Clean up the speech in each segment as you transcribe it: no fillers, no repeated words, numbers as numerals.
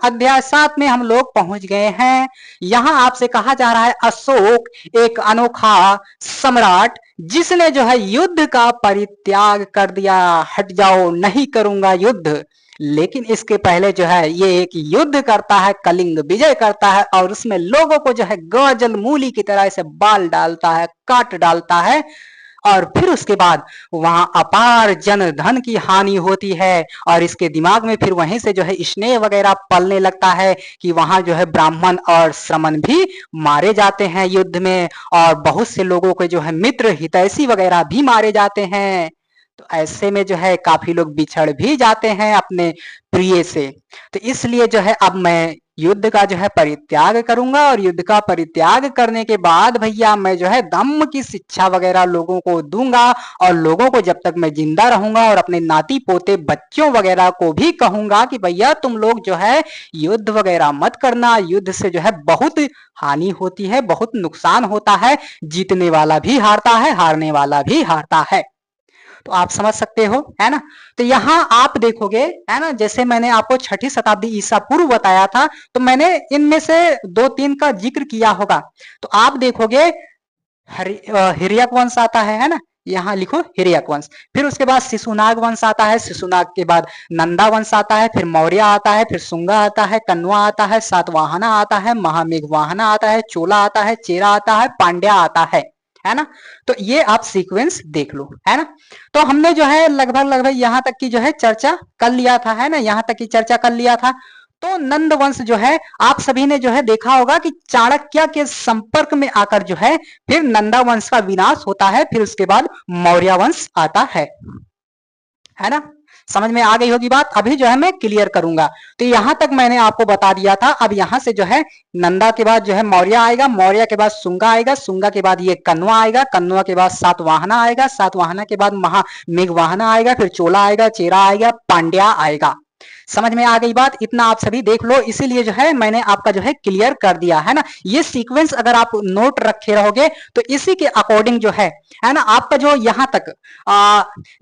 अध्याय 7 में हम लोग पहुंच गए हैं। यहाँ आपसे कहा जा रहा है अशोक एक अनोखा सम्राट जिसने जो है युद्ध का परित्याग कर दिया। हट जाओ, नहीं करूंगा युद्ध। लेकिन इसके पहले जो है ये एक युद्ध करता है, कलिंग विजय करता है और उसमें लोगों को जो है गाजल मूली की तरह से बाल डालता है, काट डालता है। और फिर उसके बाद वहां अपार जन धन की हानि होती है और इसके दिमाग में फिर वहीं से जो है स्नेह वगैरह पलने लगता है कि वहां जो है ब्राह्मण और श्रमण भी मारे जाते हैं युद्ध में और बहुत से लोगों के जो है मित्र हितैषी वगैरह भी मारे जाते हैं। तो ऐसे में जो है काफी लोग बिछड़ भी जाते हैं अपने प्रिय से। तो इसलिए जो है अब मैं युद्ध का जो है परित्याग करूंगा और युद्ध का परित्याग करने के बाद भैया मैं जो है धम्म की शिक्षा वगैरह लोगों को दूंगा और लोगों को जब तक मैं जिंदा रहूंगा और अपने नाती पोते बच्चों वगैरह को भी कहूंगा कि भैया तुम लोग जो है युद्ध वगैरह मत करना। युद्ध से जो है बहुत हानि होती है, बहुत नुकसान होता है, जीतने वाला भी हारता है, हारने वाला भी हारता है। तो आप समझ सकते हो, है ना। तो यहाँ आप देखोगे, है ना, जैसे मैंने आपको 6ठी शताब्दी ईसा पूर्व बताया था तो मैंने इनमें से 2-3 का जिक्र किया होगा। तो आप देखोगे हिर्यक वंश आता है ना, यहाँ लिखो हिर्यक वंश। फिर उसके बाद शिशुनाग वंश आता है, शिशुनाग के बाद नंदा वंश आता है, फिर मौर्य आता है, फिर शुंगा आता है, कन्वा आता है, सातवाहना आता है, महामेघवाहना आता है, चोला आता है, चेरा आता है, पांड्या आता है ना। तो ये आप सीक्वेंस देख लो, है ना। तो हमने जो है लगभग यहाँ तक की जो है चर्चा कर लिया था, है ना, यहाँ तक की चर्चा कर लिया था। तो नंद वंश जो है आप सभी ने जो है देखा होगा कि चाणक्य के संपर्क में आकर जो है फिर नंदा वंश का विनाश होता है, फिर उसके बाद मौर्य वंश आता है ना। समझ में आ गई होगी बात। अभी जो है मैं क्लियर करूंगा। तो यहां तक मैंने आपको बता दिया था। अब यहां से जो है नंदा के बाद जो है मौर्य आएगा, मौर्य के बाद शुंगा आएगा, शुंगा के बाद ये कन्वा आएगा, कन्वा के बाद सातवाहना आएगा, सातवाहना के बाद महामेघवाहना आएगा, फिर चोला आएगा, चेरा आएगा, पांड्या आएगा। समझ में आ गई बात। इतना आप सभी देख लो, इसीलिए जो है मैंने आपका जो है क्लियर कर दिया, है ना। ये सीक्वेंस अगर आप नोट रखे रहोगे तो इसी के अकॉर्डिंग जो है ना, आपका जो यहां तक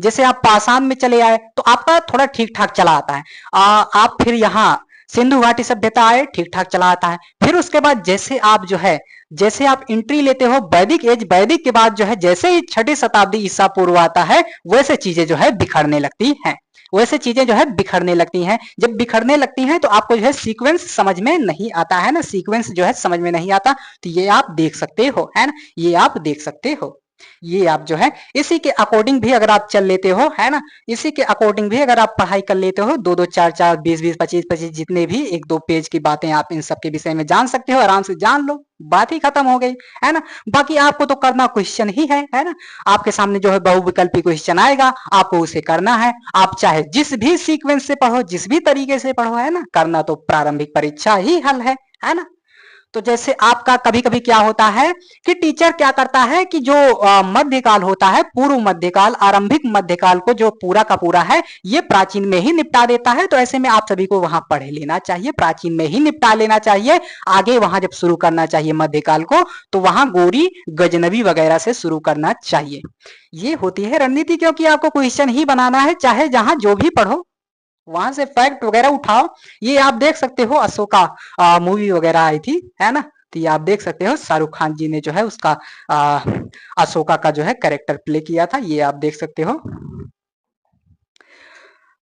जैसे आप पाषाण में चले आए तो आपका थोड़ा ठीक ठाक चला आता है। आप फिर यहाँ सिंधु घाटी सभ्यता आए, ठीक ठाक चला आता है। फिर उसके बाद जैसे आप जो है जैसे आप एंट्री लेते हो वैदिक एज, वैदिक के बाद जो है जैसे ही 6ठी शताब्दी ईसा पूर्व आता है वैसे चीजें जो है बिखरने लगती हैं, वैसे चीजें जो है बिखरने लगती हैं। जब बिखरने लगती हैं तो आपको जो है सीक्वेंस समझ में नहीं आता, है ना, सीक्वेंस जो है समझ में नहीं आता। तो ये आप देख सकते हो, है ना, ये आप देख सकते हो। ये आप जो है इसी के अकॉर्डिंग भी अगर आप चल लेते हो, है ना, इसी के अकॉर्डिंग भी अगर आप पढ़ाई कर लेते हो, 2-2 4-4 20-20 25-25 जितने भी 1-2 पेज की बातें आप इन सब के विषय में जान सकते हो, आराम से जान लो, बात ही खत्म हो गई, है ना। बाकी आपको तो करना क्वेश्चन ही है ना। आपके सामने जो है बहुविकल्पी क्वेश्चन आएगा, आपको उसे करना है। आप चाहे जिस भी सीक्वेंस से पढ़ो, जिस भी तरीके से पढ़ो, है ना, करना तो प्रारंभिक परीक्षा ही हल है ना। तो जैसे आपका कभी कभी क्या होता है कि टीचर क्या करता है कि जो मध्यकाल होता है, पूर्व मध्यकाल, आरंभिक मध्यकाल को जो पूरा का पूरा है ये प्राचीन में ही निपटा देता है। तो ऐसे में आप सभी को वहां पढ़ लेना चाहिए, प्राचीन में ही निपटा लेना चाहिए। आगे वहां जब शुरू करना चाहिए मध्यकाल को तो वहां गौरी गजनबी वगैरह से शुरू करना चाहिए। ये होती है रणनीति, क्योंकि आपको क्वेश्चन ही बनाना है, चाहे जहां जो भी पढ़ो वहां से फैक्ट वगैरह उठाओ। ये आप देख सकते हो अशोका मूवी वगैरह आई थी, है ना। तो ये आप देख सकते हो शाहरुख खान जी ने जो है उसका अशोका का जो है कैरेक्टर प्ले किया था, ये आप देख सकते हो।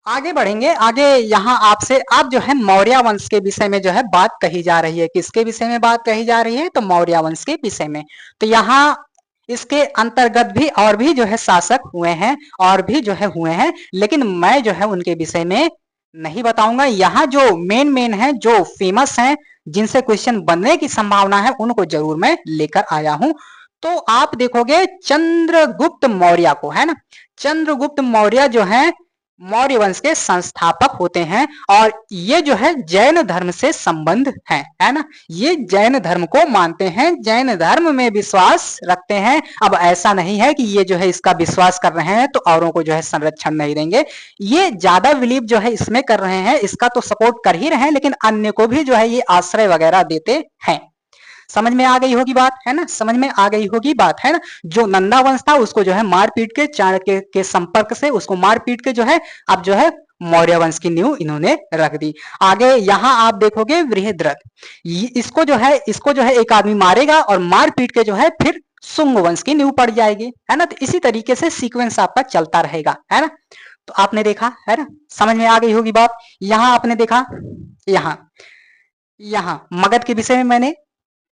आगे बढ़ेंगे, आगे यहाँ आपसे आप जो है मौर्य वंश के विषय में जो है बात कही जा रही है। किसके विषय में बात कही जा रही है? तो मौर्य वंश के विषय में। तो यहाँ इसके अंतर्गत भी और भी जो है शासक हुए हैं, और भी जो है हुए हैं, लेकिन मैं जो है उनके विषय में नहीं बताऊंगा। यहाँ जो मेन है, जो फेमस हैं, जिनसे क्वेश्चन बनने की संभावना है, उनको जरूर मैं लेकर आया हूं। तो आप देखोगे चंद्रगुप्त मौर्य को, है ना, चंद्रगुप्त मौर्य जो है मौर्य वंश के संस्थापक होते हैं और ये जो है जैन धर्म से संबंध है ना। ये जैन धर्म को मानते हैं, जैन धर्म में विश्वास रखते हैं। अब ऐसा नहीं है कि ये जो है इसका विश्वास कर रहे हैं तो औरों को जो है संरक्षण नहीं देंगे। ये ज्यादा बिलीव जो है इसमें कर रहे हैं, इसका तो सपोर्ट कर ही रहे हैं, लेकिन अन्य को भी जो है ये आश्रय वगैरह देते हैं। समझ में आ गई होगी बात, है ना, समझ में आ गई होगी बात, है ना। जो नंदा वंश था उसको जो है मार पीट के, चाणक्य के संपर्क से उसको मार पीट के जो है अब जो है मौर्य वंश की नींव इन्होंने रख दी। आगे यहाँ आप देखोगे बृहद्रथ, इसको जो है एक आदमी मारेगा और मार पीट के जो है फिर शुंग वंश की नींव पड़ जाएगी, है ना। तो इसी तरीके से सीक्वेंस आपका चलता रहेगा, है ना। तो आपने देखा, है ना, समझ में आ गई होगी बात। यहाँ आपने देखा, यहाँ मगध के विषय में मैंने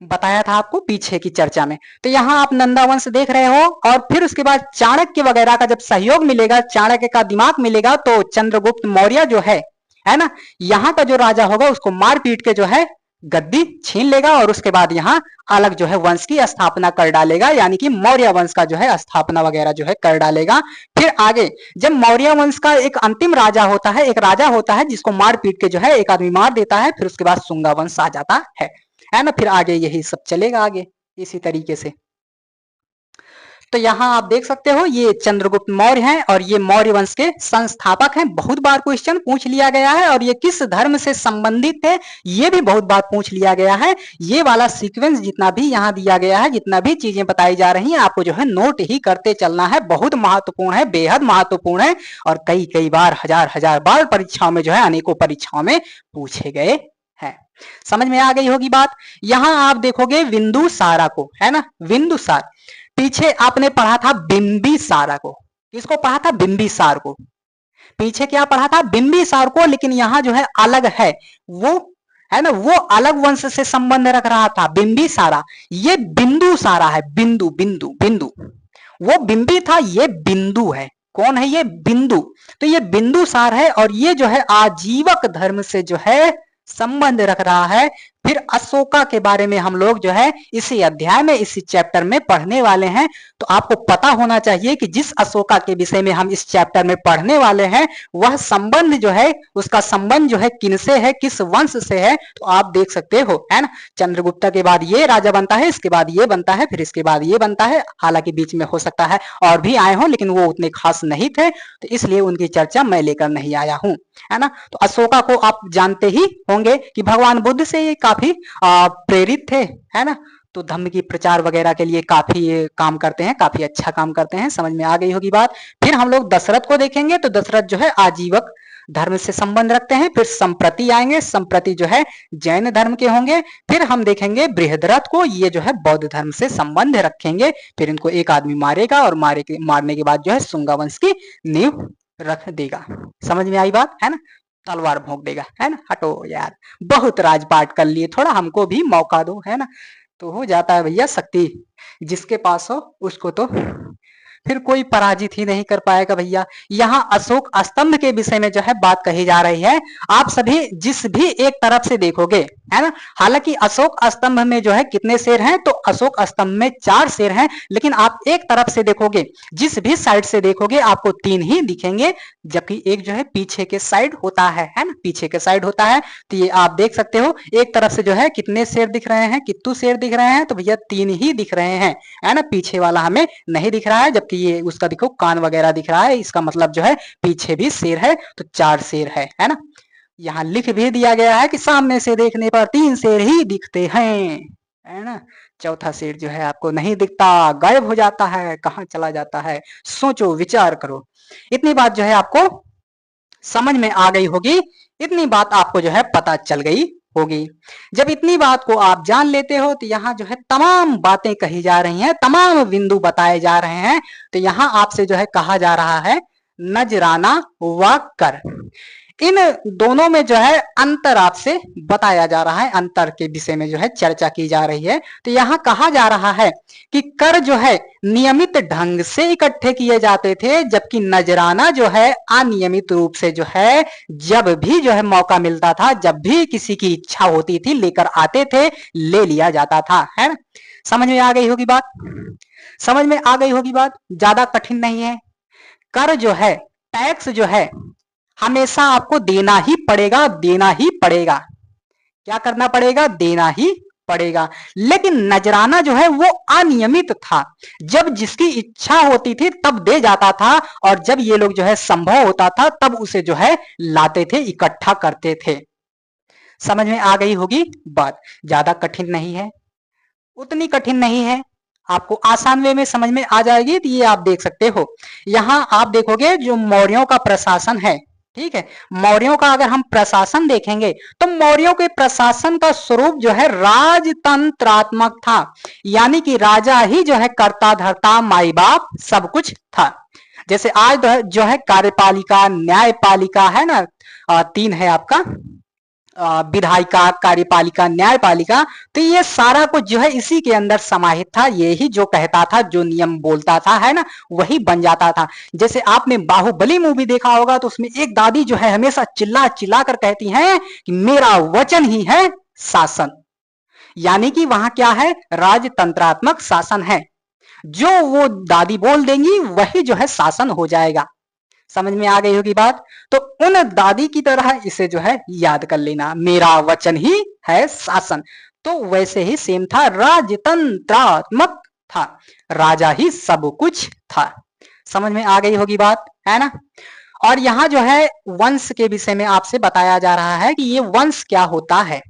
बताया था आपको पीछे की चर्चा में। तो यहाँ आप नंदा वंश देख रहे हो, और फिर उसके बाद चाणक्य वगैरह का जब सहयोग मिलेगा, चाणक्य का दिमाग मिलेगा, तो चंद्रगुप्त मौर्य जो है ना, यहाँ का जो राजा होगा उसको मार पीट के जो है गद्दी छीन लेगा, और उसके बाद यहाँ अलग जो है वंश की स्थापना कर डालेगा, यानी कि मौर्य वंश का जो है स्थापना वगैरह जो है कर डालेगा। फिर आगे जब मौर्य वंश का एक अंतिम राजा होता है, एक राजा होता है जिसको मार पीट के जो है एक आदमी मार देता है, फिर उसके बाद शुंगा वंश आ जाता है ना। फिर आगे यही सब चलेगा आगे इसी तरीके से। तो यहाँ आप देख सकते हो ये चंद्रगुप्त मौर्य हैं, और ये मौर्य वंश के संस्थापक हैं। बहुत बार क्वेश्चन पूछ लिया गया है, और ये किस धर्म से संबंधित थे ये भी बहुत बार पूछ लिया गया है। ये वाला सीक्वेंस जितना भी यहाँ दिया गया है, जितना भी चीजें बताई जा रही हैं, आपको जो है नोट ही करते चलना है। बहुत महत्वपूर्ण है, बेहद महत्वपूर्ण है, और कई कई बार हजार बार परीक्षाओं में जो है अनेकों परीक्षाओं में पूछे गए हैं। समझ में आ गई होगी बात। यहाँ आप देखोगे बिंदुसारा को, है ना, बिंदुसार। पीछे आपने पढ़ा था बिंबिसारा को। किसको पढ़ा था? बिंबिसार को। पीछे क्या पढ़ा था? बिंबिसार को। लेकिन यहाँ जो है अलग है, वो है ना, वो अलग वंश से संबंध रख रहा था बिंबिसारा। ये बिंदुसारा है, बिंदु बिंदु बिंदु। वो बिंबी था, ये बिंदु है। कौन है ये? बिंदु। तो ये बिंदुसार है, और ये जो है आजीवक धर्म से जो है संबंध रख रहा है। फिर अशोका के बारे में हम लोग जो है इसी अध्याय में, इसी चैप्टर में पढ़ने वाले हैं। तो आपको पता होना चाहिए कि जिस अशोका के विषय में हम इस चैप्टर में पढ़ने वाले हैं, वह संबंध जो है, उसका संबंध जो है किनसे है, किस वंश से है। तो आप देख सकते हो, है ना। चंद्रगुप्त के बाद ये राजा बनता है, इसके बाद ये बनता है, फिर इसके बाद ये बनता है। हालांकि बीच में हो सकता है और भी आए हों, लेकिन वो उतने खास नहीं थे, तो इसलिए उनकी चर्चा मैं लेकर नहीं आया हूं, है ना। तो अशोका को आप जानते ही होंगे कि भगवान बुद्ध से ये काफी प्रेरित थे, है ना। तो धम्म की प्रचार वगैरह के लिए काफी ये काम करते हैं, काफी अच्छा काम करते हैं। समझ में आ गई होगी बात। फिर हम लोग दशरथ को देखेंगे। तो दशरथ जो है आजीवक धर्म से संबंध रखते हैं। फिर संप्रति आएंगे, संप्रति जो है जैन धर्म के होंगे। फिर हम देखेंगे बृहद्रथ को, ये जो है बौद्ध धर्म से संबंध रखेंगे। फिर इनको एक आदमी मारेगा, और मारने के बाद जो है शुंगा वंश की नींव रख देगा। समझ में आई बात, है ना। तलवार भोंक देगा, है ना। हटो यार, बहुत राजपाट कर लिए, थोड़ा हमको भी मौका दो, है ना। तो हो जाता है भैया, शक्ति जिसके पास हो उसको तो फिर कोई पराजित ही नहीं कर पाएगा भैया। यहाँ अशोक स्तंभ के विषय में जो है बात कही जा रही है। आप सभी जिस भी एक तरफ से देखोगे, है ना, हालांकि अशोक स्तंभ में जो है कितने शेर हैं? तो अशोक स्तंभ में 4 शेर हैं, लेकिन आप एक तरफ से देखोगे, जिस भी साइड से देखोगे आपको 3 ही दिखेंगे, जबकि एक जो है पीछे के साइड होता है ना, पीछे के साइड होता है। तो ये आप देख सकते हो, एक तरफ से जो है कितने शेर दिख रहे हैं, कितने शेर दिख रहे हैं? तो भैया 3 ही दिख रहे हैं, है ना। पीछे वाला हमें नहीं दिख रहा है, जबकि ये उसका देखो कान वगैरह दिख रहा है। इसका मतलब जो है पीछे भी शेर है, तो 4 शेर है ना। यहाँ लिख भी दिया गया है कि सामने से देखने पर 3 शेर ही दिखते हैं, है ना। चौथा शेर जो है आपको नहीं दिखता, गायब हो जाता है, कहाँ चला जाता है। सोचो, विचार करो। इतनी बात जो है आपको समझ में आ गई होगी, इतनी बात आपको जो है पता चल गई होगी। जब इतनी बात को आप जान लेते हो, तो यहाँ जो है तमाम बातें कही जा रही हैं, तमाम बिंदु बताए जा रहे हैं। तो यहाँ आपसे जो है कहा जा रहा है नजराना व कर। इन दोनों में जो है अंतर आपसे बताया जा रहा है, अंतर के विषय में जो है चर्चा की जा रही है। तो यहाँ कहा जा रहा है कि कर जो है नियमित ढंग से इकट्ठे किए जाते थे, जबकि नजराना जो है अनियमित रूप से जो है जब भी जो है मौका मिलता था, जब भी किसी की इच्छा होती थी लेकर आते थे, ले लिया जाता था, है ना। समझ में आ गई होगी बात, समझ में आ गई होगी बात, ज्यादा कठिन नहीं है। कर जो है, टैक्स जो है हमेशा आपको देना ही पड़ेगा, देना ही पड़ेगा। क्या करना पड़ेगा? देना ही पड़ेगा। लेकिन नजराना जो है वो अनियमित था, जब जिसकी इच्छा होती थी तब दे जाता था, और जब ये लोग जो है संभव होता था तब उसे जो है लाते थे, इकट्ठा करते थे। समझ में आ गई होगी बात, ज्यादा कठिन नहीं है, उतनी कठिन नहीं है, आपको आसान वे में समझ में आ जाएगी। तो ये आप देख सकते हो, यहां आप देखोगे जो मौर्यों का प्रशासन है, ठीक है। मौर्यों का अगर हम प्रशासन देखेंगे तो मौर्यों के प्रशासन का स्वरूप जो है राजतंत्रात्मक था, यानी कि राजा ही जो है कर्ता धर्ता माई बाप सब कुछ था। जैसे आज जो है कार्यपालिका न्यायपालिका है ना, तीन है आपका, विधायिका कार्यपालिका न्यायपालिका, तो ये सारा कुछ जो है इसी के अंदर समाहित था। ये ही जो कहता था, जो नियम बोलता था, है ना, वही बन जाता था। जैसे आपने बाहुबली मूवी देखा होगा तो उसमें एक दादी जो है हमेशा चिल्ला चिल्ला कर कहती हैं कि मेरा वचन ही है शासन, यानी कि वहां क्या है, राजतंत्रात्मक शासन है। जो वो दादी बोल देंगी वही जो है शासन हो जाएगा। समझ में आ गई होगी बात। तो उन दादी की तरह इसे जो है याद कर लेना, मेरा वचन ही है शासन। तो वैसे ही सेम था, राजतंत्रात्मक था, राजा ही सब कुछ था। समझ में आ गई होगी बात, है ना। और यहां जो है वंश के विषय में आपसे बताया जा रहा है कि ये वंश क्या होता है।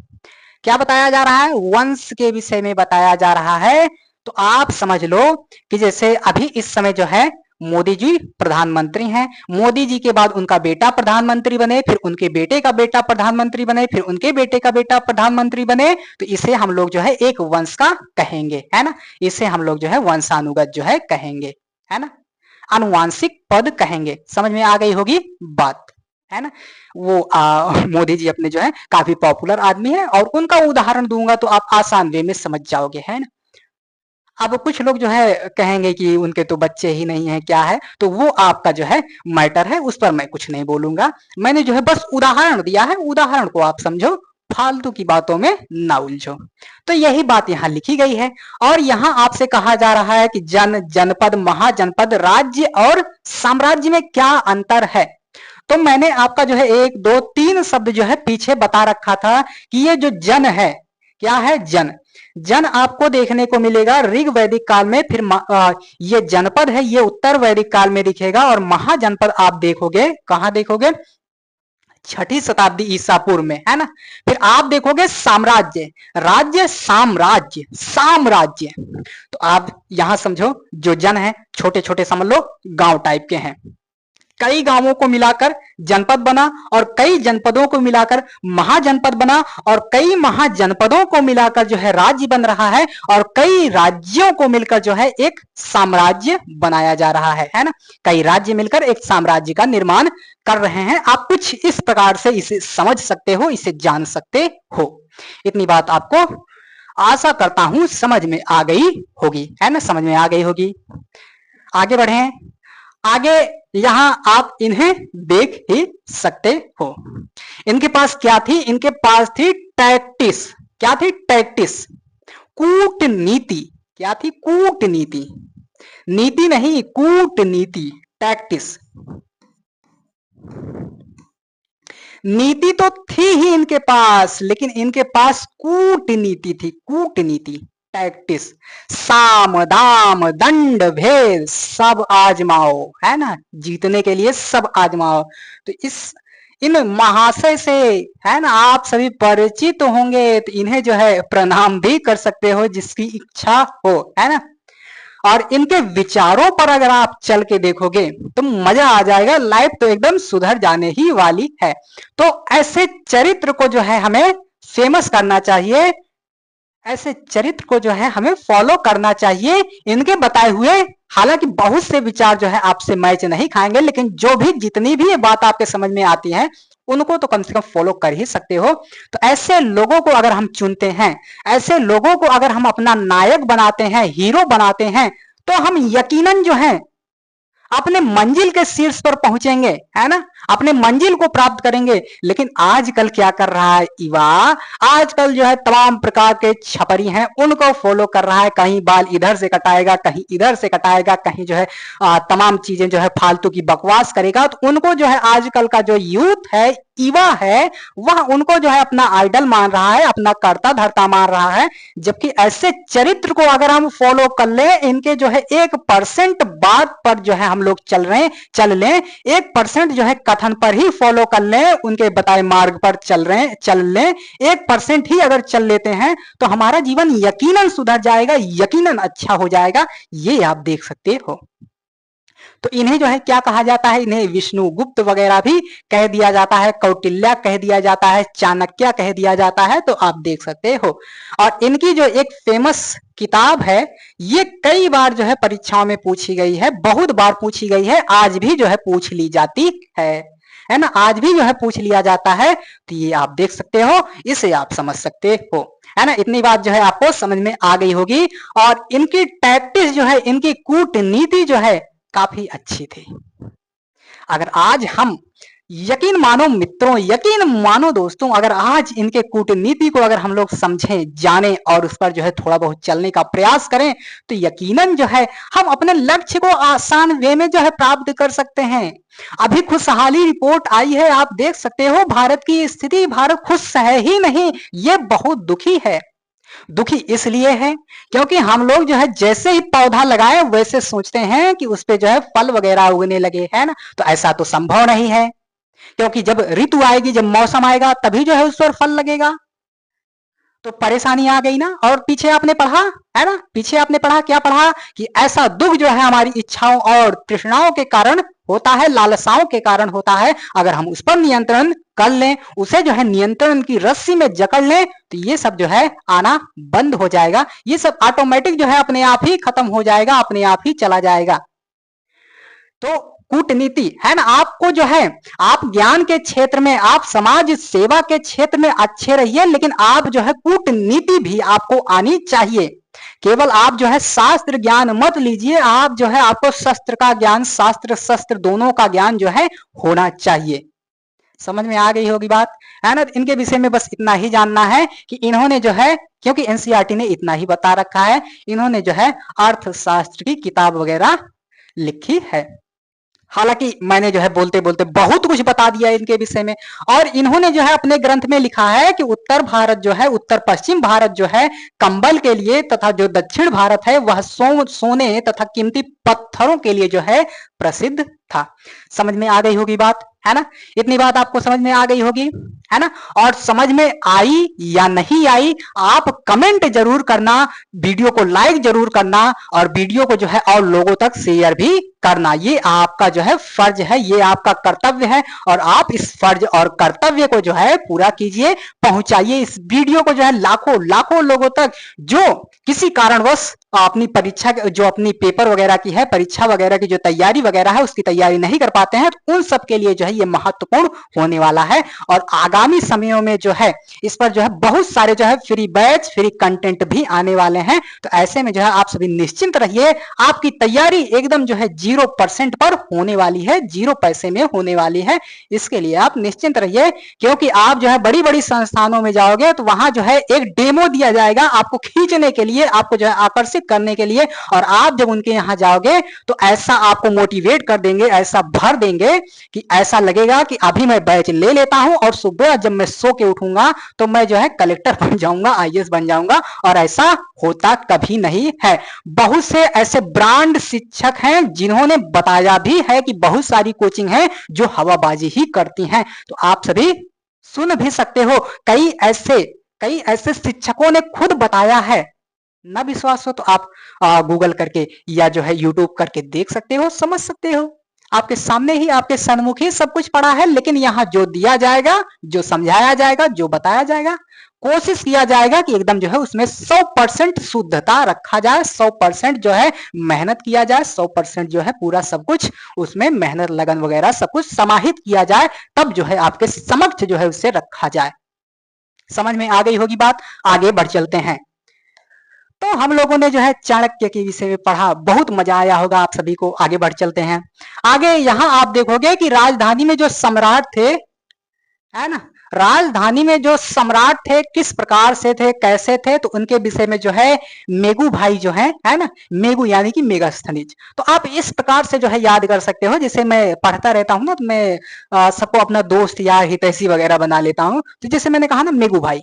क्या बताया जा रहा है, वंश के विषय में बताया जा रहा है। तो आप समझ लो कि जैसे अभी इस समय जो है मोदी जी प्रधानमंत्री हैं, मोदी जी के बाद उनका बेटा प्रधानमंत्री बने, फिर उनके बेटे का बेटा प्रधानमंत्री बने, फिर उनके बेटे का बेटा प्रधानमंत्री बने, तो इसे हम लोग जो है एक वंश का कहेंगे, है ना। इसे हम लोग जो है वंशानुगत जो है कहेंगे, है ना, अनुवांशिक पद कहेंगे। समझ में आ गई होगी बात, है ना। वो मोदी जी अपने जो है काफी पॉपुलर आदमी है, और उनका उदाहरण दूंगा तो आप आसान वे में समझ जाओगे, है ना। अब कुछ लोग जो है कहेंगे कि उनके तो बच्चे ही नहीं है, क्या है, तो वो आपका जो है मैटर है, उस पर मैं कुछ नहीं बोलूंगा। मैंने जो है बस उदाहरण दिया है, उदाहरण को आप समझो, फालतू की बातों में ना उलझो। तो यही बात यहाँ लिखी गई है। और यहाँ आपसे कहा जा रहा है कि जनपद, महाजनपद, राज्य और साम्राज्य में क्या अंतर है। तो मैंने आपका जो है एक दो तीन शब्द जो है पीछे बता रखा था कि ये जो जन है, क्या है, जन। जन आपको देखने को मिलेगा ऋग वैदिक काल में, फिर ये जनपद है ये उत्तर वैदिक काल में दिखेगा, और महाजनपद आप देखोगे कहां देखोगे, छठी शताब्दी ईसा पूर्व में, है ना। फिर आप देखोगे साम्राज्य, राज्य, साम्राज्य, साम्राज्य। तो आप यहां समझो जो जन है छोटे छोटे समझ लो गांव टाइप के हैं, कई गांवों को मिलाकर जनपद बना, और कई जनपदों को मिलाकर महाजनपद बना, और कई महाजनपदों को मिलाकर जो है राज्य बन रहा है, और कई राज्यों को मिलकर जो है एक साम्राज्य बनाया जा रहा है ना। कई राज्य मिलकर एक साम्राज्य का निर्माण कर रहे हैं। आप कुछ इस प्रकार से इसे समझ सकते हो, इसे जान सकते हो। इतनी बात आपको आशा करता हूं समझ में आ गई होगी, है ना, समझ में आ गई होगी। आगे बढ़े, आगे यहां आप इन्हें देख ही सकते हो। इनके पास क्या थी, इनके पास थी टैक्टिस। क्या थी, टैक्टिस, कूटनीति। क्या थी, कूटनीति, नीति नहीं, कूटनीति, टैक्टिस। नीति तो थी ही इनके पास, लेकिन इनके पास कूटनीति थी, कूटनीति, टैक्टिस। साम दाम दंड भेद सब आजमाओ, है ना, जीतने के लिए सब आजमाओ। तो इन महाशय से, है ना, आप सभी परिचित होंगे, तो इन्हें जो है प्रणाम भी कर सकते हो जिसकी इच्छा हो, है ना। और इनके विचारों पर अगर आप चल के देखोगे तो मजा आ जाएगा, लाइफ तो एकदम सुधर जाने ही वाली है। तो ऐसे चरित्र को जो है हमें फेमस करना चाहिए, ऐसे चरित्र को जो है हमें फॉलो करना चाहिए। इनके बताए हुए हालांकि बहुत से विचार जो है आपसे मैच नहीं खाएंगे, लेकिन जो भी जितनी भी ये बात आपके समझ में आती है उनको तो कम से कम फॉलो कर ही सकते हो। तो ऐसे लोगों को अगर हम चुनते हैं, ऐसे लोगों को अगर हम अपना नायक बनाते हैं, हीरो बनाते हैं, तो हम यकीनन जो है अपने मंजिल के शीर्ष पर पहुंचेंगे, है ना, अपने मंजिल को प्राप्त करेंगे। लेकिन आजकल क्या कर रहा है युवा, आजकल जो है तमाम प्रकार के छपरी हैं उनको फॉलो कर रहा है। कहीं बाल इधर से कटाएगा, कहीं इधर से कटाएगा, कहीं जो है तमाम चीजें जो है फालतू की बकवास करेगा। तो उनको जो है आजकल का जो यूथ है, युवा है, वह उनको जो है अपना आइडल मान रहा है, अपना कर्ता धर्ता मान रहा है। जबकि ऐसे चरित्र को अगर हम फॉलो कर ले, इनके जो है 1% बात पर जो है हम लोग चल लें, 1% जो है कथन पर ही फॉलो कर लें, उनके बताए मार्ग पर चल लें, 1% ही अगर चल लेते हैं तो हमारा जीवन यकीनन सुधर जाएगा, यकीनन अच्छा हो जाएगा। ये आप देख सकते हो। तो इन्हें जो है क्या कहा जाता है, इन्हें विष्णुगुप्त वगैरह भी कह दिया जाता है, कौटिल्य कह दिया जाता है, चाणक्य कह दिया जाता है। तो आप देख सकते हो। और इनकी जो एक फेमस किताब है, ये कई बार जो है परीक्षाओं में पूछी गई है, बहुत बार पूछी गई है, आज भी जो है पूछ ली जाती है ना, आज भी जो है पूछ लिया जाता है। तो ये आप देख सकते हो, इसे आप समझ सकते हो, है ना। इतनी बात जो है आपको समझ में आ गई होगी। और इनकी टैक्टिस जो है, इनकी कूटनीति जो है काफी अच्छी थी। अगर आज हम, यकीन मानो मित्रों, यकीन मानो दोस्तों, अगर आज इनके कूटनीति को अगर हम लोग समझें, जाने और उस पर जो है थोड़ा बहुत चलने का प्रयास करें, तो यकीनन जो है हम अपने लक्ष्य को आसान वे में जो है प्राप्त कर सकते हैं। अभी खुशहाली रिपोर्ट आई है, आप देख सकते हो भारत की स्थिति, भारत खुश है ही नहीं, ये बहुत दुखी है। दुखी इसलिए है क्योंकि हम लोग जो है जैसे ही पौधा लगाए वैसे सोचते हैं कि उस पे जो है फल वगैरह उगने लगे, है ना। तो ऐसा तो संभव नहीं है, क्योंकि जब ऋतु आएगी, जब मौसम आएगा, तभी जो है उस पर फल लगेगा। तो परेशानी आ गई ना। और पीछे आपने पढ़ा, है ना, पीछे आपने पढ़ा, क्या पढ़ा कि ऐसा दुख जो है हमारी इच्छाओं और तृष्णाओं के कारण होता है, लालसाओं के कारण होता है। अगर हम उस पर नियंत्रण कर लें, उसे जो है नियंत्रण की रस्सी में जकड़ लें, तो ये सब जो है आना बंद हो जाएगा, ये सब ऑटोमेटिक जो है अपने आप ही खत्म हो जाएगा, अपने आप ही चला जाएगा। तो कूटनीति, है ना, आपको जो है, आप ज्ञान के क्षेत्र में, आप समाज सेवा के क्षेत्र में अच्छे रहिए, लेकिन आप जो है कूटनीति भी आपको आनी चाहिए। केवल आप जो है शास्त्र ज्ञान मत लीजिए, आप जो है आपको शस्त्र का ज्ञान, शास्त्र शस्त्र दोनों का ज्ञान जो है होना चाहिए। समझ में आ गई होगी बात, है ना। इनके विषय में बस इतना ही जानना है कि इन्होंने जो है, क्योंकि एनसीईआरटी ने इतना ही बता रखा है, इन्होंने जो है अर्थशास्त्र की किताब वगैरह लिखी है। हालांकि मैंने जो है बोलते बोलते बहुत कुछ बता दिया इनके विषय में। और इन्होंने जो है अपने ग्रंथ में लिखा है कि उत्तर भारत जो है, उत्तर पश्चिम भारत जो है कंबल के लिए, तथा जो दक्षिण भारत है वह सोने तथा कीमती पत्थरों के लिए जो है प्रसिद्ध था। समझ में आ गई होगी बात, है ना। इतनी बात आपको समझ में आ गई होगी, है ना। और समझ में आई या नहीं आई, आप कमेंट जरूर करना, वीडियो को लाइक जरूर करना, और वीडियो को जो है और लोगों तक शेयर भी करना। ये आपका जो है फर्ज है, ये आपका कर्तव्य है, और आप इस फर्ज और कर्तव्य को जो है पूरा कीजिए, पहुंचाइए इस वीडियो को जो है लाखों लाखों लोगों तक, जो किसी कारणवश अपनी परीक्षा, जो अपनी पेपर वगैरह की है, परीक्षा वगैरह की जो तैयारी वगैरह है, उसकी तैयारी नहीं कर पाते हैं, तो उन सब के लिए जो है ये महत्वपूर्ण होने वाला है। और आगामी समयों में जो है इस पर जो है बहुत सारे जो है फ्री बैच, फ्री कंटेंट भी आने वाले हैं। तो ऐसे में जो है आप सभी निश्चिंत रहिए, आपकी तैयारी एकदम जो है 0% पर होने वाली है, 0 पैसे में होने वाली है। इसके लिए आप निश्चिंत रहिए, क्योंकि आप जो है बड़ी बड़ी संस्थानों में जाओगे तो वहां जो है एक डेमो दिया जाएगा आपको खींचने के लिए, आपको जो है आकर्षित करने के लिए। और आप जब उनके यहाँ जाओगे तो ऐसा आपको मोटिवेट कर देंगे, ऐसा भर देंगे कि ऐसा लगेगा कि अभी मैं बैच ले लेता हूं, और सुबह जब मैं सो के उठूंगा तो मैं जो है कलेक्टर बन जाऊंगा, आईएएस बन जाऊंगा। और ऐसा होता कभी नहीं है। बहुत से ऐसे ब्रांड शिक्षक हैं जिन्होंने बताया भी है कि बहुत सारी कोचिंग है जो हवाबाजी ही करती हैं। तो आप सभी सुन भी सकते हो, कई ऐसे शिक्षकों ने खुद बताया है। ना विश्वास हो तो आप गूगल करके या जो है यूट्यूब करके देख सकते हो, समझ सकते हो। आपके सामने ही, आपके सन्मुख ही सब कुछ पड़ा है। लेकिन यहाँ जो दिया जाएगा, जो समझाया जाएगा, जो बताया जाएगा, कोशिश किया जाएगा कि एकदम जो है उसमें 100% शुद्धता रखा जाए, 100% जो है मेहनत किया जाए, 100% जो है पूरा सब कुछ उसमें मेहनत लगन वगैरह सब कुछ समाहित किया जाए, तब जो है आपके समक्ष जो है उसे रखा जाए। समझ में आ गई होगी बात। आगे बढ़ चलते हैं। तो हम लोगों ने जो है चाणक्य के विषय में पढ़ा, बहुत मजा आया होगा आप सभी को। आगे बढ़ चलते हैं। आगे यहाँ आप देखोगे कि राजधानी में जो सम्राट थे, है ना, राजधानी में जो सम्राट थे किस प्रकार से थे, कैसे थे, तो उनके विषय में जो है मेघू भाई जो है ना, मेघू यानी कि मेगास्थनीज। तो आप इस प्रकार से जो है याद कर सकते हो, जैसे मैं पढ़ता रहता हूँ ना, तो मैं सबको अपना दोस्त या हितैषी वगैरह बना लेता हूँ। तो जैसे मैंने कहा ना मेघू भाई,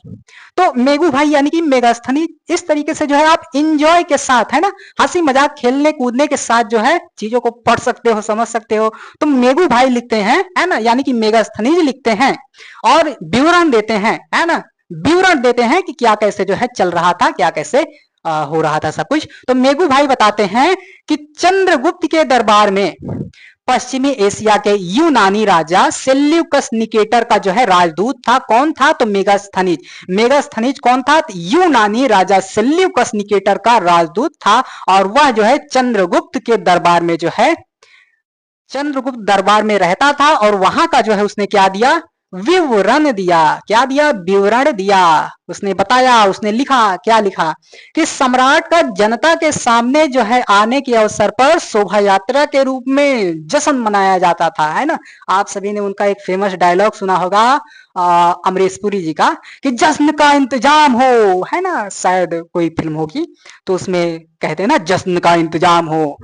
तो मेघू भाई यानी कि मेगास्थनीज। इस तरीके से जो है आप इंजॉय के साथ, है ना, हंसी मजाक खेलने कूदने के साथ जो है चीजों को पढ़ सकते हो, समझ सकते हो। तो मेघू भाई लिखते हैं, है ना, यानी कि मेगास्थनीज लिखते हैं और विवरण देते हैं, है ना, विवरण देते हैं कि क्या कैसे जो है चल रहा था, क्या कैसे हो रहा था सब कुछ। तो मेघू भाई बताते हैं कि चंद्रगुप्त के दरबार में पश्चिमी एशिया के यूनानी राजा सेल्यूकस निकेटर का जो है राजदूत था। कौन था? तो मेगास्थनीज। मेगास्थनीज कौन था? यूनानी राजा सेल्यूकस निकेटर का राजदूत था, और वह जो है चंद्रगुप्त के दरबार में जो है चंद्रगुप्त दरबार में रहता था, और वहां का जो है उसने क्या दिया? विवरण दिया। क्या दिया? विवरण दिया। उसने बताया, उसने लिखा। क्या लिखा? कि सम्राट का जनता के सामने जो है आने के अवसर पर शोभा यात्रा के रूप में जश्न मनाया जाता था, है ना। आप सभी ने उनका एक फेमस डायलॉग सुना होगा अमरीश पुरी जी का, कि जश्न का इंतजाम हो, है ना। शायद कोई फिल्म होगी तो उसमें कहते हैं ना, जश्न का इंतजाम हो।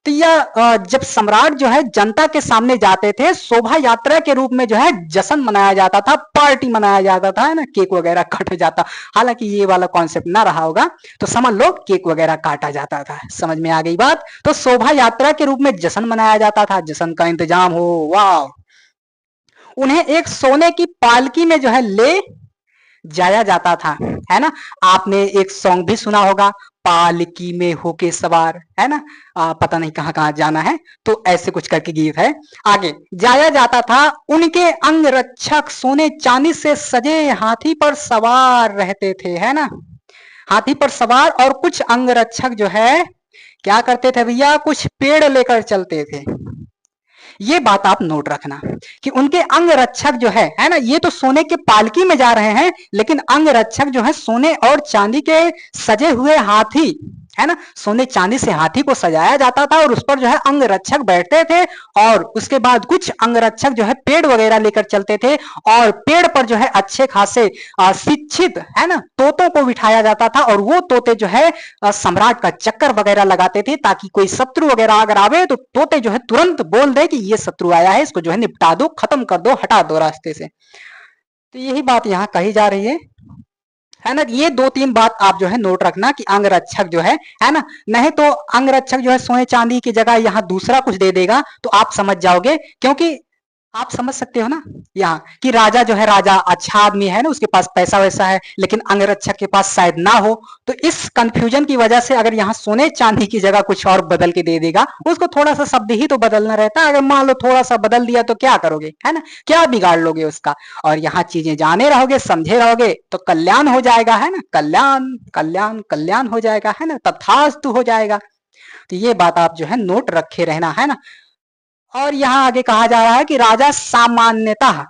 तो यह जब सम्राट जो है जनता के सामने जाते थे, शोभा यात्रा के रूप में जो है जश्न मनाया जाता था, पार्टी मनाया जाता था, है ना। केक वगैरह काटा जाता। हालांकि ये वाला कॉन्सेप्ट ना रहा होगा, तो समझ लो केक वगैरह काटा जाता था। समझ में आ गई बात? तो शोभा यात्रा के रूप में जश्न मनाया जाता था, जश्न का इंतजाम हो। वाह! उन्हें एक सोने की पालकी में जो है ले जाया जाता था, है ना। आपने एक सॉन्ग भी सुना होगा, पालकी में होके सवार, है ना। पता नहीं कहाँ कहाँ जाना है, तो ऐसे कुछ करके गीत है। आगे जाया जाता था। उनके अंगरक्षक सोने चांदी से सजे हाथी पर सवार रहते थे, है ना। हाथी पर सवार, और कुछ अंगरक्षक जो है क्या करते थे भैया? कुछ पेड़ लेकर चलते थे। ये बात आप नोट रखना कि उनके अंग रक्षक जो है ना, ये तो सोने के पालकी में जा रहे हैं, लेकिन अंग रक्षक जो है सोने और चांदी के सजे हुए हाथी, है ना। सोने चांदी से हाथी को सजाया जाता था, और उस पर जो है अंग रक्षक बैठते थे, और उसके बाद कुछ अंग रक्षक जो है पेड़ वगैरह लेकर चलते थे, और पेड़ पर जो है अच्छे खासे शिक्षित, है ना, तोतों को बिठाया जाता था, और वो तोते जो है सम्राट का चक्कर वगैरह लगाते थे, ताकि कोई शत्रु वगैरह अगर आवे तो तोते जो है तुरंत बोल दे कि ये शत्रु आया है, इसको जो है निपटा दो, खत्म कर दो, हटा दो रास्ते से। तो यही बात यहाँ कही जा रही है ना। ये दो तीन बात आप जो है नोट रखना कि अंगरक्षक जो है ना। नहीं तो अंगरक्षक जो है सोने चांदी की जगह यहाँ दूसरा कुछ दे देगा, तो आप समझ जाओगे, क्योंकि आप समझ सकते हो ना यहाँ कि राजा जो है, राजा अच्छा आदमी है ना, उसके पास पैसा वैसा है, लेकिन अंगरक्षक के पास शायद ना हो। तो इस कंफ्यूजन की वजह से अगर यहाँ सोने चांदी की जगह कुछ और बदल के दे देगा, उसको थोड़ा सा शब्द ही तो बदलना रहता है। अगर मान लो थोड़ा सा बदल दिया तो क्या करोगे, है ना, क्या बिगाड़ लोगे उसका। और यहाँ चीजें जाने रहोगे, समझे रहोगे, तो कल्याण हो जाएगा, है ना। कल्याण कल्याण कल्याण हो जाएगा, है ना, तथास्तु हो जाएगा। तो ये बात आप जो है नोट रखे रहना, है ना। और यहाँ आगे कहा जा रहा है कि राजा सामान्यतः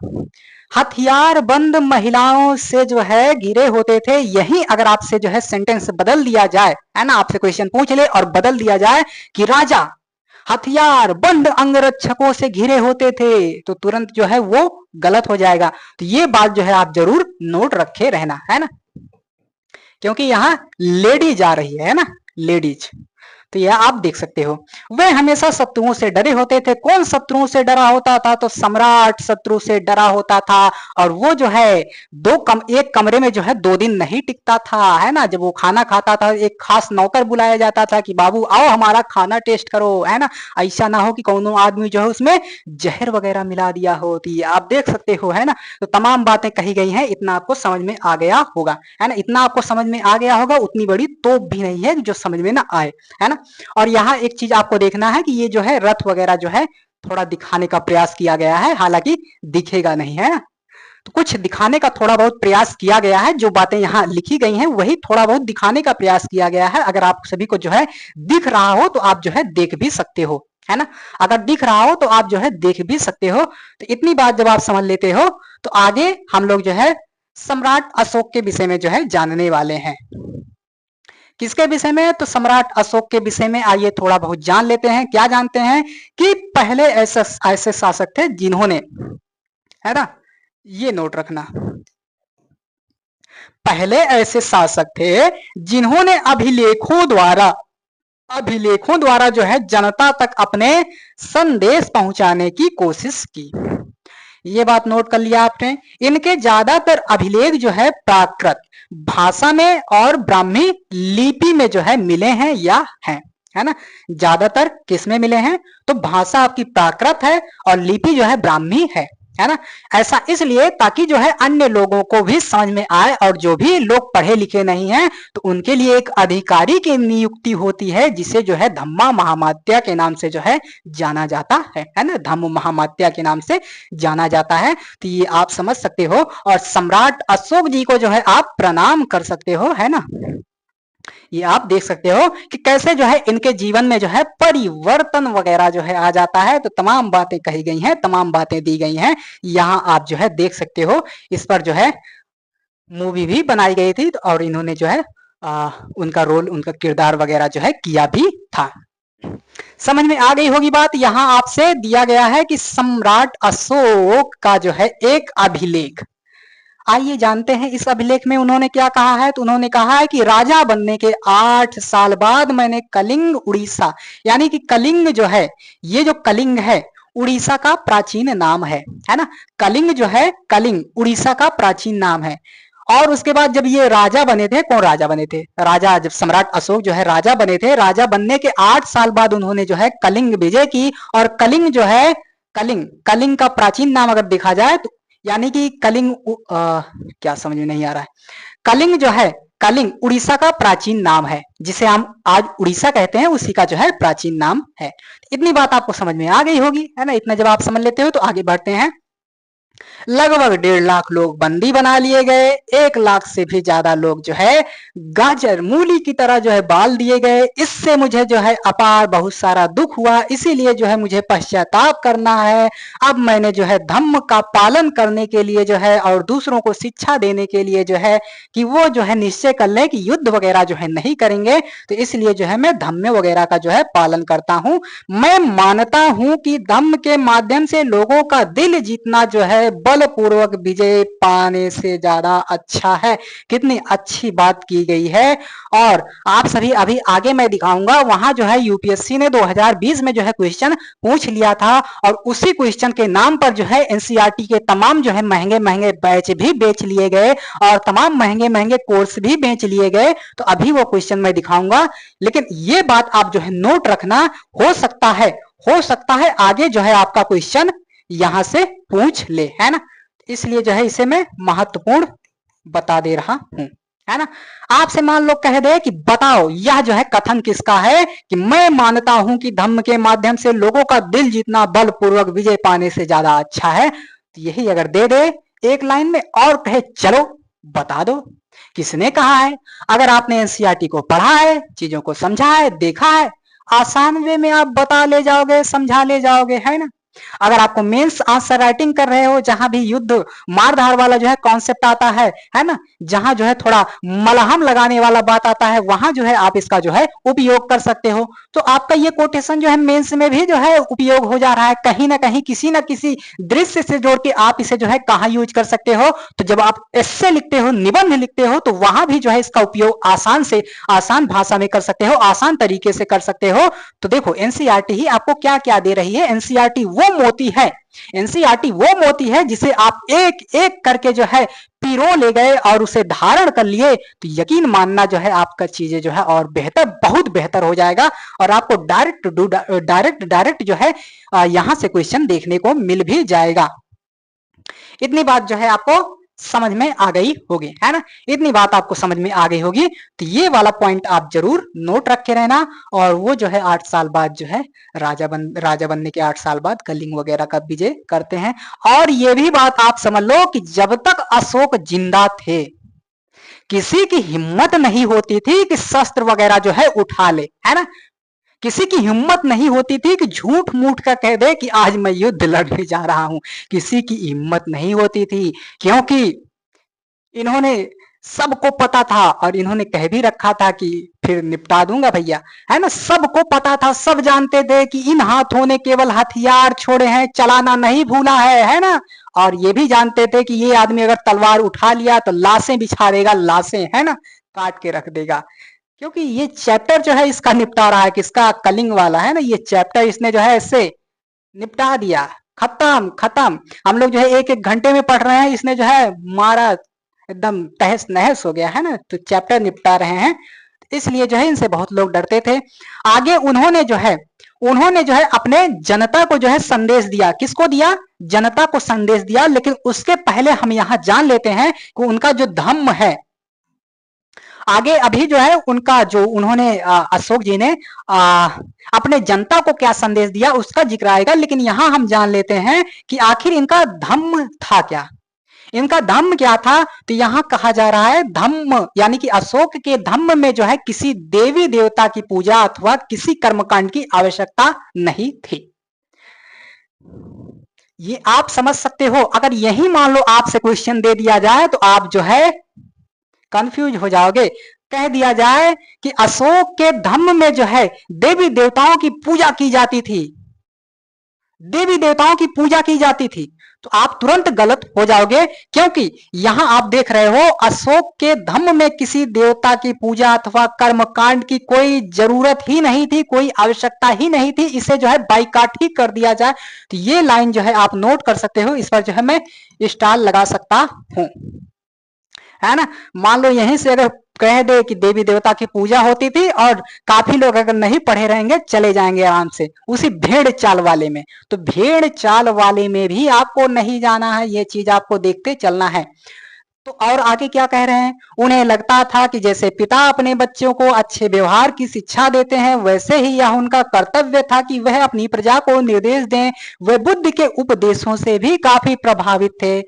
हथियार बंद महिलाओं से जो है घिरे होते थे। यही अगर आपसे जो है सेंटेंस बदल दिया जाए, है ना, आपसे क्वेश्चन पूछ ले और बदल दिया जाए कि राजा हथियार बंद अंगरक्षकों से घिरे होते थे, तो तुरंत जो है वो गलत हो जाएगा। तो ये बात जो है आप जरूर नोट रखे रहना, है ना, क्योंकि यहाँ लेडीज आ रही है ना, लेडीज। तो यह आप देख सकते हो। वे हमेशा शत्रुओं से डरे होते थे। कौन शत्रुओं से डरा होता था? तो सम्राट शत्रु से डरा होता था, और वो जो है एक कमरे में जो है 2 दिन नहीं टिकता था, है ना। जब वो खाना खाता था, एक खास नौकर बुलाया जाता था कि बाबू आओ हमारा खाना टेस्ट करो, है ना। ऐसा ना हो कि कोनो आदमी जो है उसमें जहर वगैरह मिला दिया हो। तो आप देख सकते हो, है ना। तो तमाम बातें कही गई हैं, इतना आपको समझ में आ गया होगा, है ना। इतना आपको समझ में आ गया होगा, उतनी बड़ी तोप भी नहीं है जो समझ में ना आए, है ना। और यहाँ एक चीज आपको देखना है कि ये जो है रथ वगैरह जो है थोड़ा दिखाने का प्रयास किया गया है, हालांकि दिखेगा नहीं, है। तो कुछ दिखाने का थोड़ा बहुत प्रयास किया गया है, जो बातें यहाँ लिखी गई हैं वही थोड़ा बहुत दिखाने का प्रयास किया गया है। अगर आप सभी को जो है दिख रहा हो तो आप जो है देख भी सकते हो, है ना। अगर दिख रहा हो तो आप जो है देख भी सकते हो। तो इतनी बात जब आप समझ लेते हो, तो आगे हम लोग जो है सम्राट अशोक के विषय में जो है जानने वाले हैं। किसके विषय में? तो सम्राट अशोक के विषय में आइए थोड़ा बहुत जान लेते हैं। क्या जानते हैं? कि पहले ऐसे ऐसे शासक थे जिन्होंने, है ना, ये नोट रखना, पहले ऐसे शासक थे जिन्होंने अभिलेखों द्वारा जो है जनता तक अपने संदेश पहुंचाने की कोशिश की। ये बात नोट कर लिया आपने। इनके ज्यादातर अभिलेख जो है प्राकृत भाषा में और ब्राह्मी लिपि में जो है मिले हैं या हैं, है ना। ज्यादातर किस में मिले हैं? तो भाषा आपकी प्राकृत है और लिपि जो है ब्राह्मी है। है ना। ऐसा इसलिए ताकि जो है अन्य लोगों को भी समझ में आए, और जो भी लोग पढ़े लिखे नहीं हैं तो उनके लिए एक अधिकारी की नियुक्ति होती है, जिसे जो है धम्मा महामात्य के नाम से जो है जाना जाता है ना, धम्म महामात्य के नाम से जाना जाता है। तो ये आप समझ सकते हो, और सम्राट अशोक जी को जो है आप प्रणाम कर सकते हो, है ना। ये आप देख सकते हो कि कैसे जो है इनके जीवन में जो है परिवर्तन वगैरह जो है आ जाता है। तो तमाम बातें कही गई हैं, तमाम बातें दी गई हैं, यहाँ आप जो है देख सकते हो। इस पर जो है मूवी भी बनाई गई थी, और इन्होंने जो है उनका रोल, उनका किरदार वगैरह जो है किया भी था। समझ में आ गई होगी बात। यहाँ आपसे दिया गया है कि सम्राट अशोक का जो है एक अभिलेख, आइए जानते हैं इस अभिलेख में उन्होंने क्या कहा है। तो उन्होंने कहा है कि राजा बनने के 8 साल बाद मैंने कलिंग उड़ीसा, यानी कि कलिंग जो है, ये जो कलिंग है उड़ीसा का प्राचीन नाम है ना। कलिंग जो है, कलिंग उड़ीसा का प्राचीन नाम है। और उसके बाद जब ये राजा बने थे, कौन राजा बने थे, राजा, जब सम्राट अशोक जो है राजा बने थे, राजा बनने के 8 साल बाद उन्होंने जो है कलिंग विजय की। और कलिंग जो है, कलिंग, कलिंग का प्राचीन नाम अगर देखा जाए तो, यानी कि कलिंग क्या समझ में नहीं आ रहा है, कलिंग जो है, कलिंग उड़ीसा का प्राचीन नाम है, जिसे हम आज उड़ीसा कहते हैं, उसी का जो है प्राचीन नाम है। इतनी बात आपको समझ में आ गई होगी, है ना। इतना जब आप समझ लेते हो तो आगे बढ़ते हैं। लगभग 1.5 लाख लोग बंदी बना लिए गए, 1 लाख से भी ज्यादा लोग जो है गाजर मूली की तरह जो है बाल दिए गए। इससे मुझे जो है अपार बहुत सारा दुख हुआ, इसीलिए जो है मुझे पश्चाताप करना है। अब मैंने जो है धम्म का पालन करने के लिए जो है, और दूसरों को शिक्षा देने के लिए जो है कि वो जो है निश्चय कर ले कि युद्ध वगैरह जो है नहीं करेंगे, तो इसलिए जो है मैं धम्म वगैरह का जो है पालन करता हूं। मैं मानता हूं कि धम्म के माध्यम से लोगों का दिल जीतना जो है बलपूर्वक विजय पाने से ज्यादा अच्छा है। कितनी अच्छी बात की गई है। और आप सभी अभी आगे मैं दिखाऊंगा, वहां जो है यूपीएससी ने 2020 में जो है क्वेश्चन पूछ लिया था, और उसी क्वेश्चन के नाम पर जो है एनसीईआरटी के तमाम जो है महंगे महंगे बैच भी बेच लिए गए, और तमाम महंगे महंगे कोर्स भी बेच लिए गए। तो अभी वो क्वेश्चन मैं दिखाऊंगा, लेकिन ये बात आप जो है नोट रखना, हो सकता है आगे जो है आपका क्वेश्चन यहां से पूछ ले, है ना। इसलिए जो है इसे मैं महत्वपूर्ण बता दे रहा हूं, है ना। आपसे मान लो कह दे कि बताओ यह जो है कथन किसका है, कि मैं मानता हूं कि धम्म के माध्यम से लोगों का दिल जीतना बलपूर्वक विजय पाने से ज्यादा अच्छा है। तो यही अगर दे दे एक लाइन में, और कहे चलो बता दो किसने कहा है। अगर आपने एनसीईआरटी को पढ़ा है, चीजों को समझा है, देखा है, आसान वे में आप बता ले जाओगे, समझा ले जाओगे, है ना। अगर आपको मेंस आंसर राइटिंग कर रहे हो, जहां भी युद्ध मारधार वाला जो है कॉन्सेप्ट आता है ना, जहां जो है थोड़ा मलहम लगाने वाला बात आता है, वहां जो है आप इसका जो है उपयोग कर सकते हो। तो आपका ये कोटेशन जो है मेंस में भी जो है उपयोग हो जा रहा है, कहीं ना कहीं किसी ना किसी दृश्य से जोड़ के आप इसे जो है कहाँ यूज कर सकते हो। तो जब आप एस्से लिखते हो, निबंध लिखते हो, तो वहां भी जो है इसका उपयोग आसान से आसान भाषा में कर सकते हो, आसान तरीके से कर सकते हो। तो देखो एनसीईआरटी ही आपको क्या क्या दे रही है। एनसीईआरटी वो मोती है, एनसीईआरटी वो मोती है जिसे आप एक एक करके जो है पिरो ले गए और उसे धारण कर लिए, तो यकीन मानना जो है आपका चीजें जो है और बेहतर, बहुत बेहतर हो जाएगा, और आपको डायरेक्ट जो है यहां से क्वेश्चन देखने को मिल भी जाएगा। इतनी बात जो है आपको समझ में आ गई होगी, है ना। इतनी बात आपको समझ में आ गई होगी, तो ये वाला पॉइंट आप जरूर नोट रखे रहना। और वो जो है 8 साल बाद जो है राजा बनने के 8 साल बाद कलिंग वगैरह का विजय करते हैं। और ये भी बात आप समझ लो कि जब तक अशोक जिंदा थे, किसी की हिम्मत नहीं होती थी कि शस्त्र वगैरह जो है उठा ले, है ना। किसी की हिम्मत नहीं होती थी कि झूठ मूठ का कह दे कि आज मैं युद्ध लड़ने जा रहा हूं। किसी की हिम्मत नहीं होती थी, क्योंकि इन्होंने, सबको पता था, और इन्होंने कह भी रखा था कि फिर निपटा दूंगा भैया, है ना। सबको पता था, सब जानते थे कि इन हाथों ने केवल हथियार छोड़े हैं, चलाना नहीं भूला है ना। और ये भी जानते थे कि ये आदमी अगर तलवार उठा लिया तो लाशें बिछा देगा, लाशें, है ना, काट के रख देगा। क्योंकि ये चैप्टर जो है इसका निपटा रहा है, किसका, कलिंग वाला, है ना। ये चैप्टर इसने जो है इससे निपटा दिया, खत्म खत्म। हम लोग जो है एक एक घंटे में पढ़ रहे हैं, इसने जो है मारा, एकदम तहस नहस हो गया, है ना। तो चैप्टर निपटा रहे हैं, इसलिए जो है इनसे बहुत लोग डरते थे। आगे उन्होंने जो है अपने जनता को जो है संदेश दिया, किसको दिया, जनता को संदेश दिया, लेकिन उसके पहले हम यहां जान लेते हैं कि उनका जो धम्म है, आगे अभी जो है उनका जो उन्होंने अशोक जी ने अपने जनता को क्या संदेश दिया उसका जिक्र आएगा, लेकिन यहां हम जान लेते हैं कि आखिर इनका धम्म था क्या। इनका धम्म क्या था, तो यहां कहा जा रहा है धम्म यानी कि अशोक के धम्म में जो है किसी देवी देवता की पूजा अथवा किसी कर्मकांड की आवश्यकता नहीं थी। ये आप समझ सकते हो। अगर यही मान लो आपसे क्वेश्चन दे दिया जाए तो आप जो है कंफ्यूज हो जाओगे। कह दिया जाए कि अशोक के धम्म में जो है देवी देवताओं की पूजा की जाती थी, देवी देवताओं की पूजा की जाती थी, तो आप तुरंत गलत हो जाओगे, क्योंकि यहां आप देख रहे हो अशोक के धम्म में किसी देवता की पूजा अथवा कर्मकांड की कोई जरूरत ही नहीं थी, कोई आवश्यकता ही नहीं थी, इसे जो है बाइकाट ही कर दिया जाए। तो ये लाइन जो है आप नोट कर सकते हो, इस पर जो है मैं स्टार लगा सकता हूं, है ना। मान लो यहीं से अगर कह दे कि देवी देवता की पूजा होती थी और काफी लोग अगर नहीं पढ़े रहेंगे चले जाएंगे आराम से उसी भेड़ चाल वाले में, तो भेड़ चाल वाले में भी आपको नहीं जाना है, ये चीज आपको देखते चलना है। तो और आगे क्या कह रहे हैं, उन्हें लगता था कि जैसे पिता अपने बच्चों को अच्छे व्यवहार की शिक्षा देते हैं वैसे ही यह उनका कर्तव्य था कि वह अपनी प्रजा को निर्देश दें। वे बुद्ध के उपदेशों से भी काफी प्रभावित थे।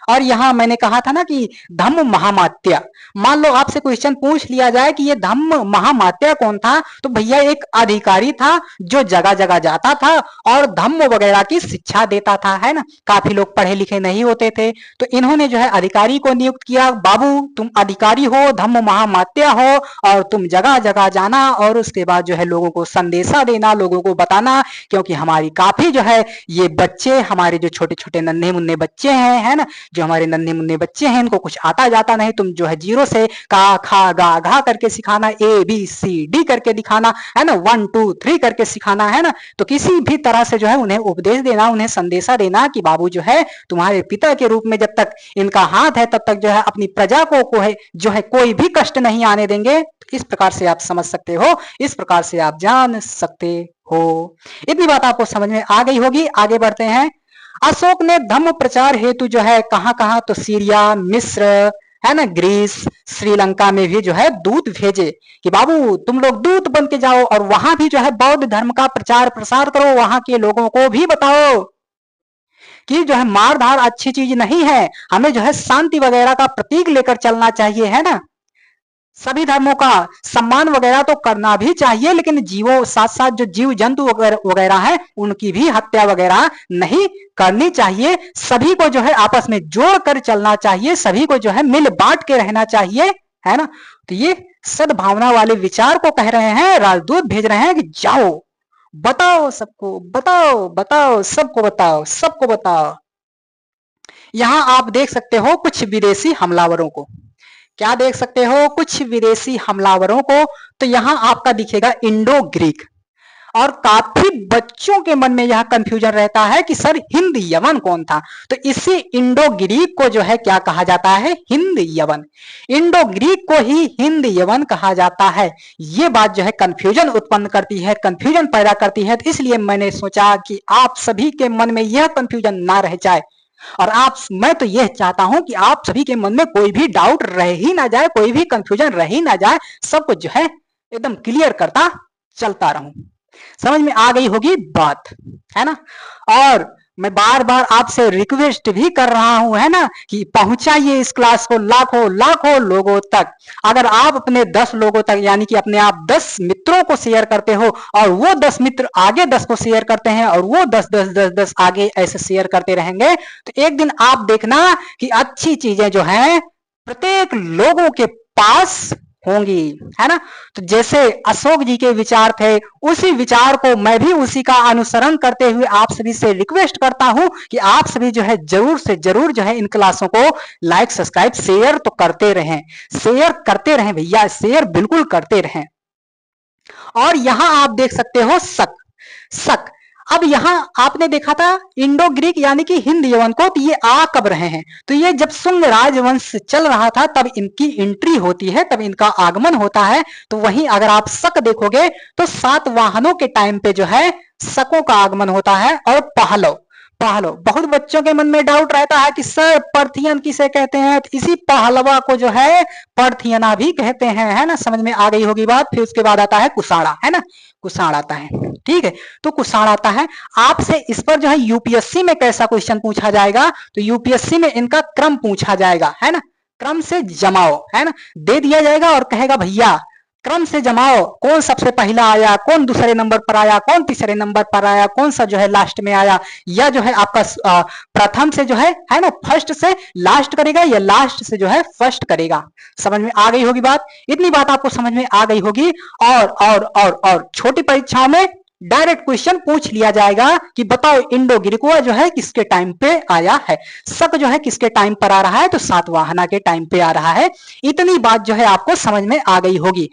और यहां मैंने कहा था ना कि धम्म महामात्य, मान लो आपसे क्वेश्चन पूछ लिया जाए कि ये धम्म महामात्य कौन था, तो भैया एक अधिकारी था जो जगह जगह जाता था और धम्म वगैरह की शिक्षा देता था, है ना। काफी लोग पढ़े लिखे नहीं होते थे, तो इन्होंने जो है अधिकारी को नियुक्त किया, बाबू तुम अधिकारी हो, धम्म महामात्य हो और तुम जगह जगह जाना और उसके बाद जो है लोगों को संदेशा देना, लोगों को बताना, क्योंकि हमारी काफी जो है ये बच्चे, हमारे जो छोटे छोटे नन्हे मुन्ने बच्चे हैं, है ना, जो हमारे नन्हे मुन्ने बच्चे हैं इनको कुछ आता जाता नहीं, तुम जो है जीरो से का खा गा घा करके सिखाना, ए बी सी डी करके दिखाना, है ना, 1 2 3 करके सिखाना, है ना। तो किसी भी तरह से जो है उन्हें उपदेश देना, उन्हें संदेशा देना कि बाबू जो है तुम्हारे पिता के रूप में जब तक इनका हाथ है तब तक जो है अपनी प्रजा को है जो है कोई भी कष्ट नहीं आने देंगे। तो इस प्रकार से आप समझ सकते हो, इस प्रकार से आप जान सकते हो। इतनी बात आपको समझ में आ गई होगी। आगे बढ़ते हैं। अशोक ने धम्म प्रचार हेतु जो है कहां कहां, तो सीरिया, मिस्र, है ना, ग्रीस, श्रीलंका में भी जो है दूत भेजे कि बाबू तुम लोग दूत बन के जाओ और वहां भी जो है बौद्ध धर्म का प्रचार प्रसार करो, वहां के लोगों को भी बताओ कि जो है मारधार अच्छी चीज नहीं है, हमें जो है शांति वगैरह का प्रतीक लेकर चलना चाहिए, है ना। सभी धर्मों का सम्मान वगैरह तो करना भी चाहिए, लेकिन जीवों साथ साथ जो जीव जंतु वगैरह है उनकी भी हत्या वगैरह नहीं करनी चाहिए। सभी को जो है आपस में जोड़ कर चलना चाहिए, सभी को जो है मिल बांट के रहना चाहिए, है ना। तो ये सद्भावना वाले विचार को कह रहे हैं, राजदूत भेज रहे हैं कि जाओ बताओ सबको, बताओ बताओ सबको, बताओ सबको बताओ। यहां आप देख सकते हो कुछ विदेशी हमलावरों को, क्या देख सकते हो, कुछ विदेशी हमलावरों को। तो यहां आपका दिखेगा इंडो ग्रीक, और काफी बच्चों के मन में यह कंफ्यूजन रहता है कि सर हिंद यवन कौन था। तो इसी इंडो ग्रीक को जो है क्या कहा जाता है, हिंद यवन। इंडो ग्रीक को ही हिंद यवन कहा जाता है। ये बात जो है कंफ्यूजन उत्पन्न करती है, कंफ्यूजन पैदा करती है, तो इसलिए मैंने सोचा कि आप सभी के मन में यह कंफ्यूजन ना रह जाए। और मैं तो यह चाहता हूं कि आप सभी के मन में कोई भी डाउट रह ही ना जाए, कोई भी कंफ्यूजन रह ही ना जाए, सब कुछ जो है एकदम क्लियर करता चलता रहूं। समझ में आ गई होगी बात, है ना। और मैं बार बार आपसे रिक्वेस्ट भी कर रहा हूं, है ना, कि पहुंचाइए इस क्लास को लाखों लाखों लोगों तक। अगर आप अपने 10 लोगों तक यानी कि अपने आप 10 मित्रों को शेयर करते हो और वो 10 मित्र आगे 10 को शेयर करते हैं और वो 10 10 10 10 आगे ऐसे शेयर करते रहेंगे, तो एक दिन आप देखना कि अच्छी चीजें जो हैं प्रत्येक लोगों के पास होंगी, है ना। तो जैसे अशोक जी के विचार थे उसी विचार को मैं भी उसी का अनुसरण करते हुए आप सभी से रिक्वेस्ट करता हूं कि आप सभी जो है जरूर से जरूर जो है इन क्लासों को लाइक सब्सक्राइब शेयर तो करते रहें, शेयर करते रहें भैया, शेयर बिल्कुल करते रहें। और यहां आप देख सकते हो शक, शक। अब यहां आपने देखा था इंडो ग्रीक यानी कि हिंद यवन को, तो ये आ कब रहे हैं, तो ये जब शुंग राजवंश चल रहा था तब इनकी एंट्री होती है, तब इनका आगमन होता है। तो वहीं अगर आप शक देखोगे तो सातवाहनों के टाइम पे जो है शकों का आगमन होता है। और पहलव, पहलव। बहुत बच्चों के मन में डाउट रहता है कि सर पर्थियन किसे कहते हैं, तो इसी पहलवा को जो है पर्थियना भी कहते हैं, है ना। समझ में आ गई होगी बात। फिर उसके बाद आता है कुषाण, है ना, कुषाण आता है, ठीक है। तो कुषाण आता है। आपसे इस पर जो है यूपीएससी में कैसा क्वेश्चन पूछा जाएगा, तो यूपीएससी में इनका क्रम पूछा जाएगा, है ना, क्रम से जमाओ, है ना, दे दिया जाएगा और कहेगा भैया क्रम से जमाओ, कौन सबसे पहला आया, कौन दूसरे नंबर पर आया, कौन तीसरे नंबर पर आया, कौन सा जो है लास्ट में आया, या जो है आपका प्रथम से जो है ना, फर्स्ट से लास्ट करेगा या लास्ट से जो है फर्स्ट करेगा। समझ में आ गई होगी बात। इतनी बात आपको समझ में आ गई होगी। और छोटी परीक्षाओं में डायरेक्ट क्वेश्चन पूछ लिया जाएगा कि बताओ इंडो ग्रीकोआ जो है किसके टाइम पे आया है, शक जो है किसके टाइम पर आ रहा है, तो सातवाहना के टाइम पे आ रहा है। इतनी बात जो है आपको समझ में आ गई होगी।